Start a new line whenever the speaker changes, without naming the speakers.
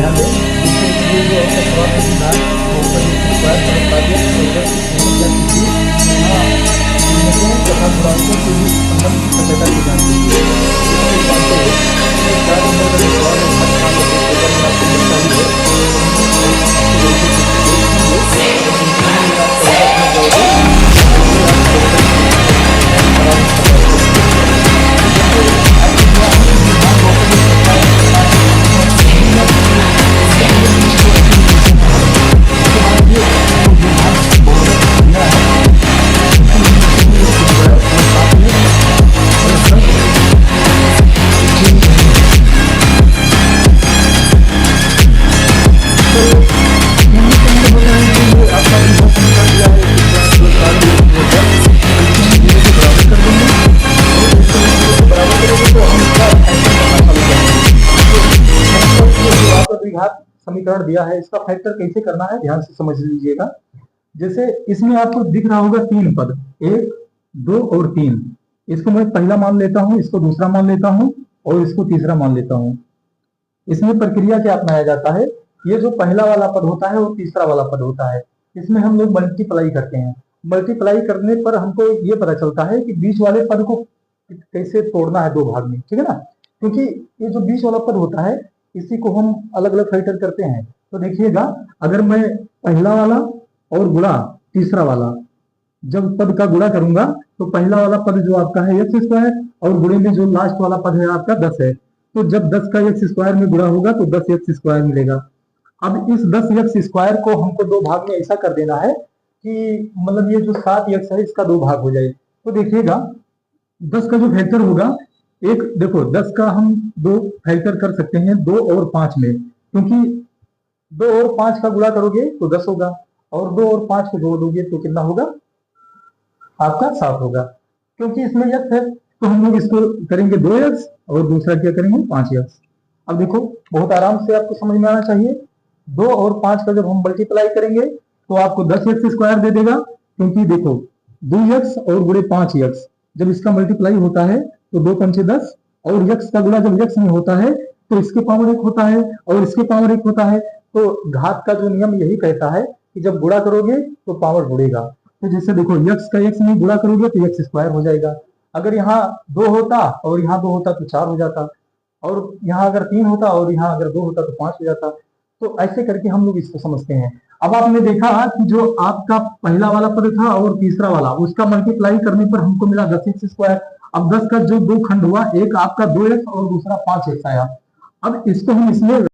ध्यान दें, ये जो आपका सवाल का सिद्धांत वो ऊपर स्क्वायर पर कार्य प्रोजेक्ट या किसी तथा गुणांकों के बीच संबंध की सत्यता की जांच कीजिए। इसमें जानते हैं कि 4 नंबर का जो सवाल है हर काम में पेपर में आपको मिलता ही है। समीकरण दिया है, इसका फैक्टर कैसे करना है ध्यान से समझ लीजिएगा। जैसे इसमें आपको दिख रहा होगा 3 पद, 1, 2 और 3। इसको मैं पहला मान लेता हूं, इसको दूसरा मान लेता हूं और इसको तीसरा मान लेता हूं। इसमें प्रक्रिया क्या अपनाया जाता है, ये जो पहला वाला पद होता है वो तीसरा वाला पद होता है, इसमें हम लोग मल्टीप्लाई करते हैं। मल्टीप्लाई करने पर हमको ये पता चलता है कि बीच वाले पद को कैसे तोड़ना है 2 भाग में, ठीक है ना। क्योंकि ये जो बीच वाला पद होता है इसी को हम अलग अलग फिल्टर करते हैं। तो देखिएगा, अगर मैं पहला वाला और गुणा तीसरा वाला, जब पद का गुणा करूंगा तो पहला वाला पद जो आपका है एक्स स्क्वायर और गुणे में जो लास्ट वाला पद है आपका 10 है। तो जब 10 का एक्स स्क्वायर में गुणा होगा तो 10 एक्स स्क्वायर मिलेगा। अब इस 10 एक्स स्क्वायर को हमको 2 भाग में ऐसा कर देना है कि मतलब ये जो 7 एक्स है इसका 2 भाग हो जाए। तो देखिएगा 10 का जो फैक्टर होगा, एक देखो 10 का हम 2 फैक्टर कर सकते हैं 2 और 5 में, क्योंकि 2 और 5 का गुणा करोगे तो 10 होगा और 2 और 5 को जोड़ोगे तो कितना होगा आपका 7 होगा। क्योंकि इसमें x है तो हम लोग इसको करेंगे 2x और दूसरा क्या करेंगे 5x। अब देखो बहुत आराम से आपको समझ में आना चाहिए, 2 और 5 का जब हम मल्टीप्लाई करेंगे तो आपको 10x स्क्वायर दे देगा। क्योंकि देखो 2x और गुणे 5x जब इसका मल्टीप्लाई होता है तो 2 पंचे 10 और x का गुणा जब x में होता है तो इसके पावर 1 होता है और इसके पावर 1 होता है। तो घात का जो नियम यही कहता है कि जब गुणा करोगे तो पावर बढ़ेगा। तो जैसे देखो x का x में गुणा करोगे तो x स्क्वायर हो जाएगा। अगर यहाँ 2 होता और यहाँ 2 होता तो 4 हो जाता, और यहाँ अगर 3 होता और यहाँ अगर 2 होता तो 5 हो जाता। तो ऐसे करके हम लोग इसको समझते हैं। अब आपने देखा कि जो आपका पहला वाला पद था और तीसरा वाला, उसका मल्टीप्लाई करने पर हमको मिला 10x स्क्वायर। अब 10 का जो 2 खंड हुआ, एक आपका 2x और दूसरा 5x आया। अब इसको हम इसमें